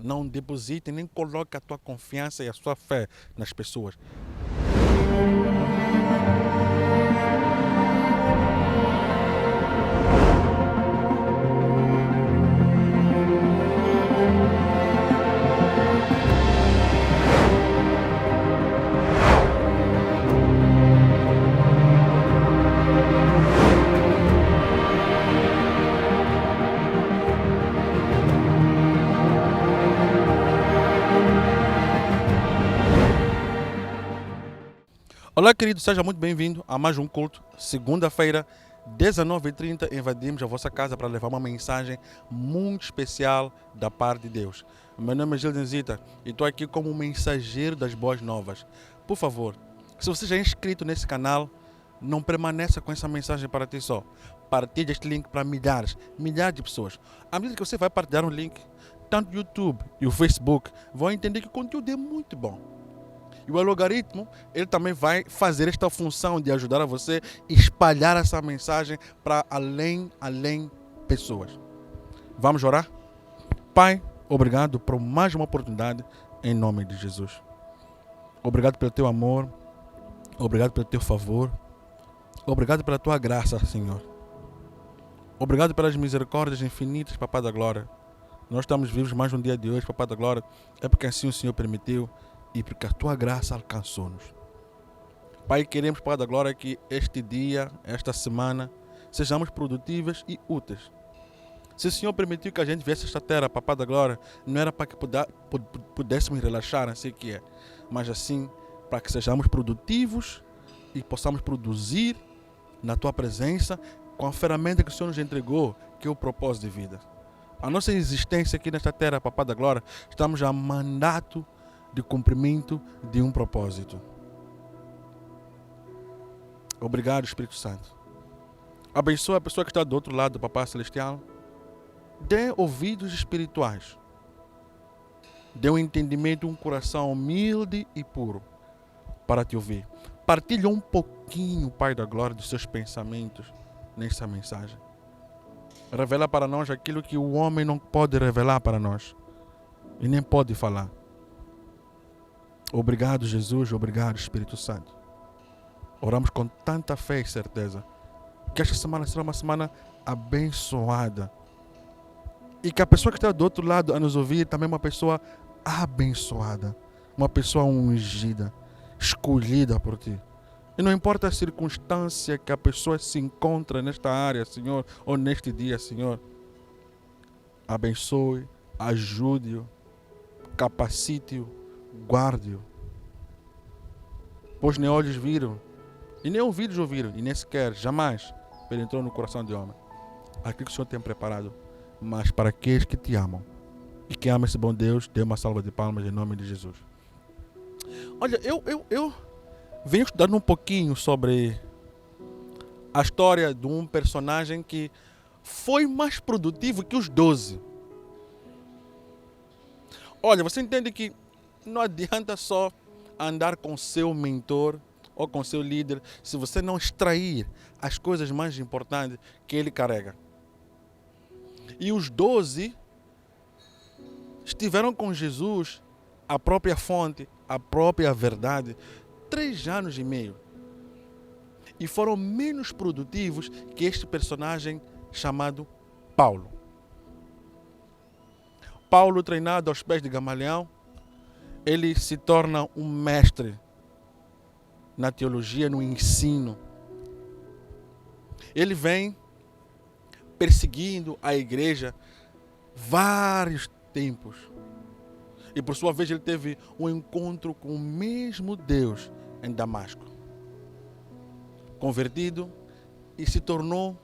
Não deposite nem coloque a tua confiança e a sua fé nas pessoas. Olá, querido, seja muito bem-vindo a mais um culto. Segunda-feira, 19h30, invadimos a vossa casa para levar uma mensagem muito especial da parte de Deus. Meu nome é Gilden Zita e estou aqui como um mensageiro das boas novas. Por favor, se você já é inscrito nesse canal, não permaneça com essa mensagem para ti só. Partilhe este link para milhares de pessoas. À medida que você vai partilhar um link, tanto o YouTube e o Facebook vão entender que o conteúdo é muito bom. E o algoritmo, ele também vai fazer esta função de ajudar a você a espalhar essa mensagem para além pessoas. Vamos orar? Pai, obrigado por mais uma oportunidade em nome de Jesus. Obrigado pelo teu amor, obrigado pelo teu favor, obrigado pela tua graça, Senhor. Obrigado pelas misericórdias infinitas, Papai da Glória. Nós estamos vivos mais um dia de hoje, Papai da Glória, é porque assim o Senhor permitiu e porque a tua graça alcançou-nos. Pai, queremos, Pai da Glória, que este dia, esta semana, sejamos produtivos e úteis. Se o Senhor permitiu que a gente viesse a esta terra, Papai da Glória, não era para que pudéssemos relaxar, assim que é, mas assim para que sejamos produtivos e possamos produzir na tua presença com a ferramenta que o Senhor nos entregou, que é o propósito de vida. A nossa existência aqui nesta terra, Papai da Glória, estamos a mandato de cumprimento de um propósito. Obrigado, Espírito Santo. Abençoa a pessoa que está do outro lado do Papai Celestial. Dê ouvidos espirituais. Dê um entendimento, um coração humilde e puro para te ouvir. Partilha um pouquinho, Pai da Glória, dos seus pensamentos nessa mensagem. Revela para nós aquilo que o homem não pode revelar para nós e nem pode falar. Obrigado, Jesus. Obrigado, Espírito Santo. Oramos com tanta fé e certeza que esta semana será uma semana abençoada. E que a pessoa que está do outro lado a nos ouvir também é uma pessoa abençoada. Uma pessoa ungida, escolhida por ti. E não importa a circunstância que a pessoa se encontra nesta área, Senhor, ou neste dia, Senhor. Abençoe, ajude-o, capacite-o, guarde-o. Pois nem olhos viram, e nem ouvidos ouviram, e nem sequer, jamais, penetrou no coração de homem aquilo que o Senhor tem preparado, mas para aqueles que te amam e que amam esse bom Deus, dê uma salva de palmas em nome de Jesus. Olha, eu venho estudando um pouquinho sobre a história de um personagem que foi mais produtivo que os 12. Olha, você entende que não adianta só andar com seu mentor ou com seu líder se você não extrair as coisas mais importantes que ele carrega. E os 12 estiveram com Jesus, a própria fonte, a própria verdade, 3 anos e meio. E foram menos produtivos que este personagem chamado Paulo. Paulo, treinado aos pés de Gamaliel, ele se torna um mestre na teologia, no ensino. Ele vem perseguindo a igreja vários tempos. E por sua vez ele teve um encontro com o mesmo Deus em Damasco. Convertido e se tornou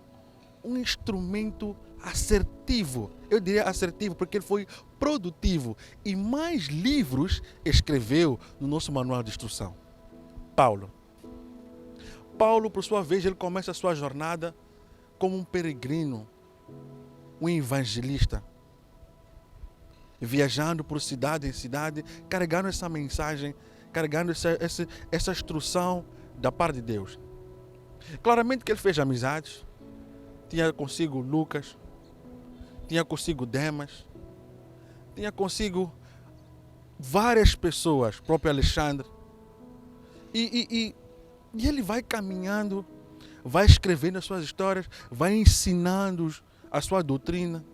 um instrumento assertivo. Eu diria assertivo porque ele foi produtivo e mais livros escreveu no nosso manual de instrução. Paulo, por sua vez, ele começa a sua jornada como um peregrino, um evangelista, viajando por cidade em cidade, carregando essa mensagem, carregando essa instrução da parte de Deus. Claramente que ele fez amizades, tinha consigo Lucas, tinha consigo Demas, tinha consigo várias pessoas, próprio Alexandre, e ele vai caminhando, vai escrevendo as suas histórias, vai ensinando a sua doutrina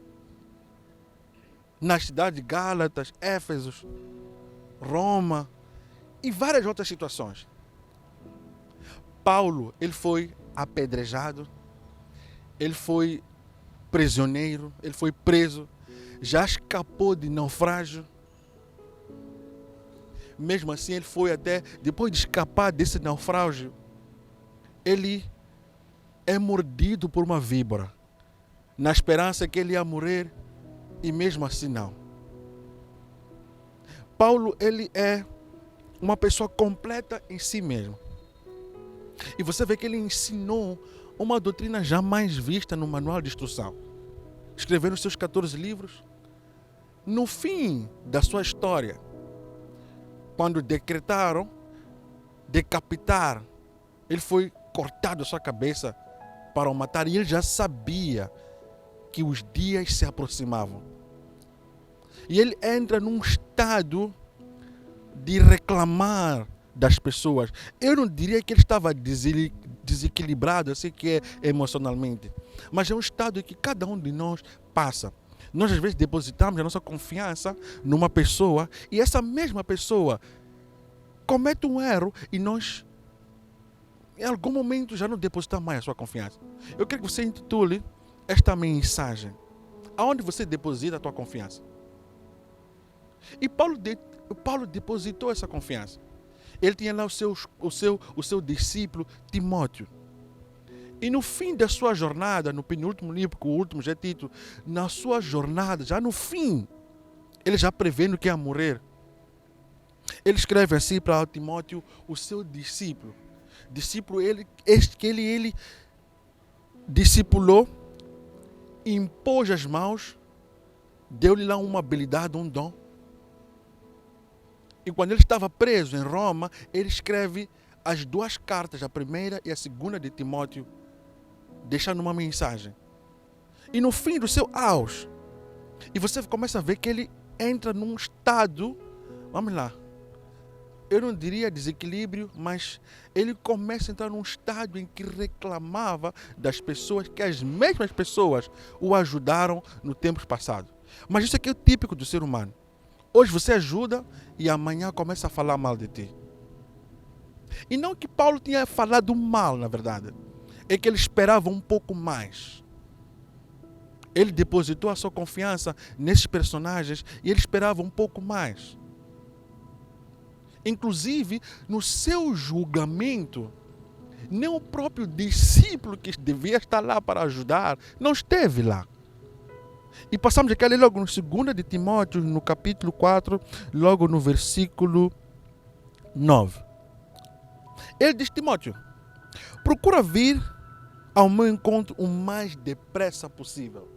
nas cidades de Gálatas, Éfeso, Roma e várias outras situações. Paulo, ele foi apedrejado, ele foi prisioneiro, ele foi preso, já escapou de naufrágio. Mesmo assim, ele foi até, depois de escapar desse naufrágio, ele é mordido por uma víbora, na esperança que ele ia morrer, e mesmo assim não. Paulo, ele é uma pessoa completa em si mesmo. E você vê que ele ensinou uma doutrina jamais vista no manual de instrução. Escrevendo os seus 14 livros. No fim da sua história, quando decretaram decapitar, ele foi cortado a sua cabeça para o matar, e ele já sabia que os dias se aproximavam. E ele entra num estado de reclamar das pessoas. Eu não diria que ele estava desequilibrado, assim que é emocionalmente, mas é um estado que cada um de nós passa. Nós às vezes depositamos a nossa confiança numa pessoa, e essa mesma pessoa comete um erro e nós em algum momento já não depositamos mais a sua confiança. Eu quero que você intitule esta mensagem: aonde você deposita a tua confiança? E Paulo depositou essa confiança. Ele tinha lá o seu discípulo Timóteo. E no fim da sua jornada, no penúltimo livro, que o último já é título, na sua jornada, já no fim, ele já prevendo que ia morrer. Ele escreve assim para Timóteo, o seu discípulo. Discípulo que ele discipulou, impôs as mãos, deu-lhe lá uma habilidade, um dom. E quando ele estava preso em Roma, ele escreve as duas cartas, a primeira e a segunda de Timóteo, deixando uma mensagem. E no fim do seu auge, e você começa a ver que ele entra num estado, vamos lá, eu não diria desequilíbrio, mas ele começa a entrar num estado em que reclamava das pessoas, que as mesmas pessoas o ajudaram no tempo passado. Mas isso aqui é o típico do ser humano. Hoje você ajuda e amanhã começa a falar mal de ti. E não que Paulo tinha falado mal, na verdade. É que ele esperava um pouco mais. Ele depositou a sua confiança nesses personagens e ele esperava um pouco mais. Inclusive, no seu julgamento, nem o próprio discípulo que devia estar lá para ajudar, não esteve lá. E passamos aqui a ler logo no 2 de Timóteo, no capítulo 4, logo no versículo 9. Ele diz: Timóteo, procura vir ao meu encontro o mais depressa possível.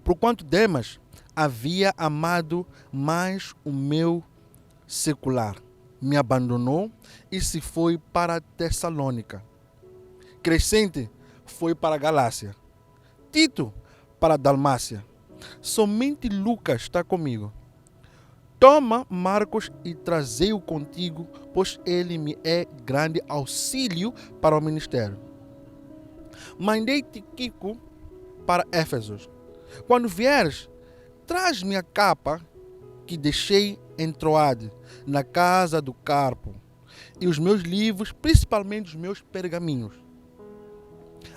Porquanto Demas havia amado mais o meu secular, me abandonou e se foi para Tessalônica. Crescente foi para a Galácia. Tito para a Dalmácia. Somente Lucas está comigo. Toma Marcos e trazei-o contigo, pois ele me é grande auxílio para o ministério. Mandei Tíquico para Éfeso. Quando vieres, traz-me a capa que deixei em Troade, na casa do Carpo, e os meus livros, principalmente os meus pergaminhos.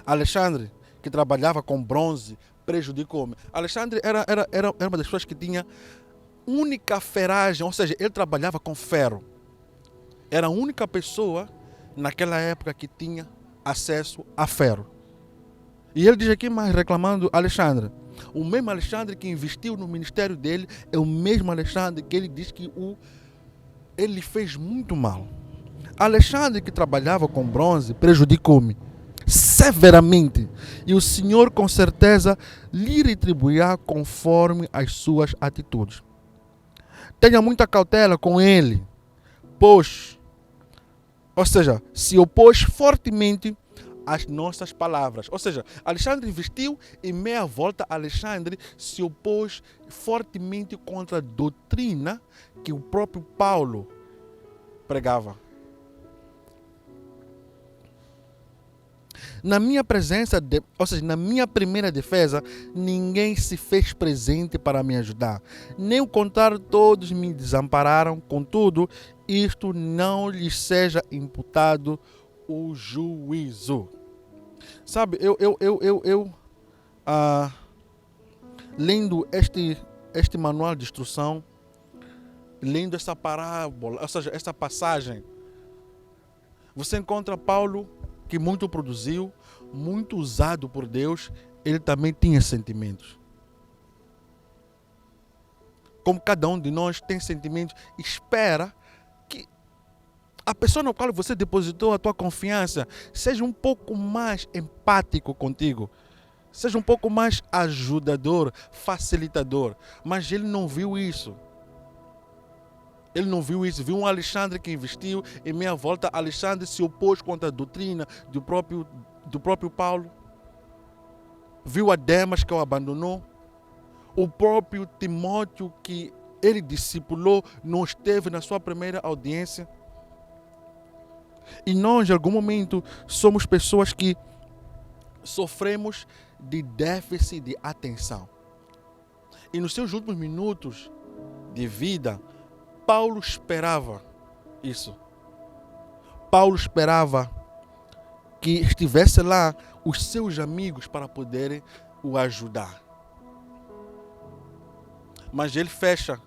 Alexandre, que trabalhava com bronze, prejudicou-me. Alexandre era uma das pessoas que tinha única ferragem, ou seja, ele trabalhava com ferro. Era a única pessoa naquela época que tinha acesso a ferro. E ele diz aqui, mais reclamando Alexandre. O mesmo Alexandre que investiu no ministério dele é o mesmo Alexandre que ele diz que ele fez muito mal. Alexandre, que trabalhava com bronze, prejudicou-me severamente, e o Senhor com certeza lhe retribuirá conforme as suas atitudes. Tenha muita cautela com ele, se opôs fortemente as nossas palavras. Ou seja, Alexandre investiu e meia volta Alexandre se opôs fortemente contra a doutrina que o próprio Paulo pregava. Na minha presença, ou seja, na minha primeira defesa, ninguém se fez presente para me ajudar. Nem o contrário, todos me desampararam. Contudo, isto não lhes seja imputado o juízo. Sabe, lendo este manual de instrução, lendo essa parábola, ou seja, essa passagem, você encontra Paulo, que muito produziu, muito usado por Deus, ele também tinha sentimentos. Como cada um de nós tem sentimentos, espera que a pessoa na qual você depositou a tua confiança seja um pouco mais empático contigo, seja um pouco mais ajudador, facilitador. Mas ele não viu isso. Ele não viu isso. Viu um Alexandre que investiu, em meia volta Alexandre se opôs contra a doutrina do próprio Paulo. Viu a Demas que o abandonou. O próprio Timóteo que ele discipulou não esteve na sua primeira audiência. E nós, em algum momento, somos pessoas que sofremos de déficit de atenção. E nos seus últimos minutos de vida, Paulo esperava isso. Paulo esperava que estivesse lá os seus amigos para poderem o ajudar. Mas ele fecha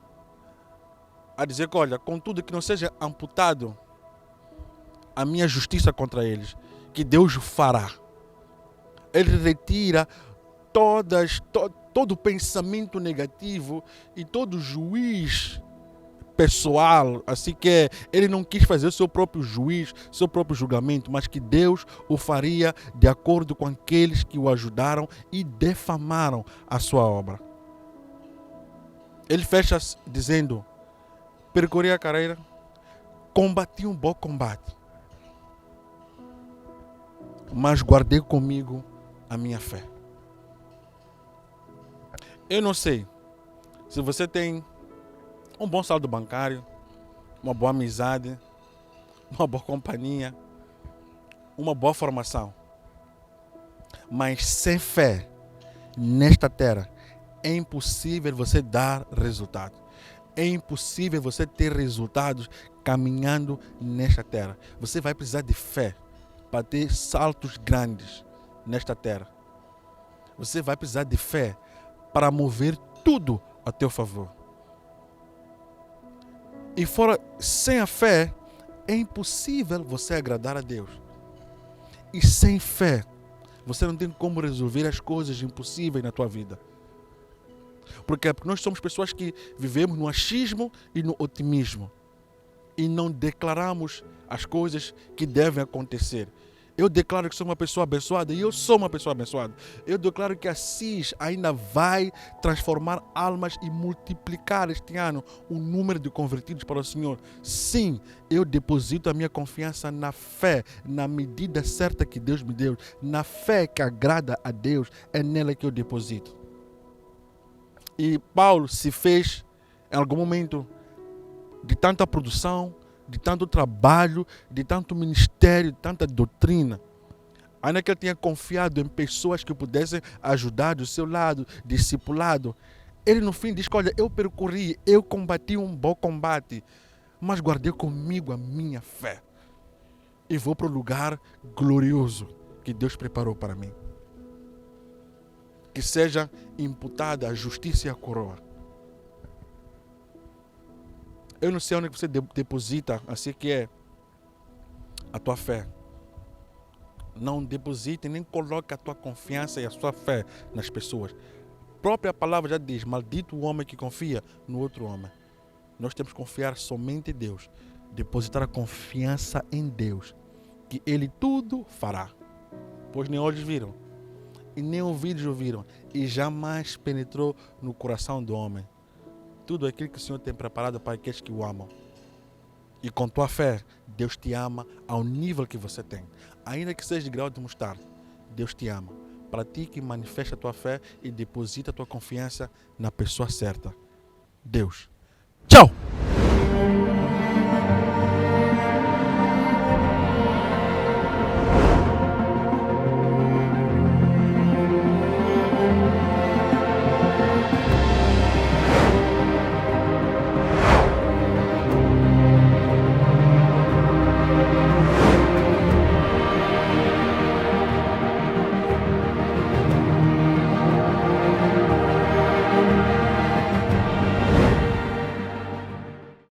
a dizer que, olha, contudo que não seja amputado a minha justiça contra eles, que Deus o fará. Ele retira todo pensamento negativo e todo juiz pessoal, assim que ele não quis fazer o seu próprio juiz, seu próprio julgamento, mas que Deus o faria de acordo com aqueles que o ajudaram e defamaram a sua obra. Ele fecha dizendo: percorri a carreira, combati um bom combate, mas guardei comigo a minha fé. Eu não sei se você tem um bom saldo bancário, uma boa amizade, uma boa companhia, uma boa formação. Mas sem fé nesta terra é impossível você dar resultado. É impossível você ter resultados caminhando nesta terra. Você vai precisar de fé para ter saltos grandes nesta terra. Você vai precisar de fé para mover tudo a teu favor. E fora, sem a fé, é impossível você agradar a Deus. E sem fé, você não tem como resolver as coisas impossíveis na tua vida. Por quê? Porque nós somos pessoas que vivemos no achismo e no otimismo. E não declaramos as coisas que devem acontecer. Eu declaro que sou uma pessoa abençoada e eu sou uma pessoa abençoada. Eu declaro que a CIS ainda vai transformar almas e multiplicar este ano o número de convertidos para o Senhor. Sim, eu deposito a minha confiança na fé, na medida certa que Deus me deu, na fé que agrada a Deus, é nela que eu deposito. E Paulo se fez, em algum momento, de tanta produção, de tanto trabalho, de tanto ministério, de tanta doutrina. Ainda que ele tenha confiado em pessoas que pudessem ajudar do seu lado, discipulado. Ele no fim diz, olha, eu percorri, eu combati um bom combate, mas guardei comigo a minha fé. E vou para o lugar glorioso que Deus preparou para mim. Que seja imputada a justiça e a coroa. Eu não sei onde você deposita, assim que é a tua fé. Não deposite nem coloque a tua confiança e a sua fé nas pessoas. A própria palavra já diz, maldito o homem que confia no outro homem. Nós temos que confiar somente em Deus. Depositar a confiança em Deus. Que Ele tudo fará. Pois nem olhos viram, e nem ouvidos ouviram, e jamais penetrou no coração do homem tudo aquilo que o Senhor tem preparado para aqueles que o amam. E com tua fé, Deus te ama ao nível que você tem. Ainda que seja de grau de mostarda, Deus te ama. Pratique e manifesta a tua fé e deposita a tua confiança na pessoa certa. Deus. Tchau!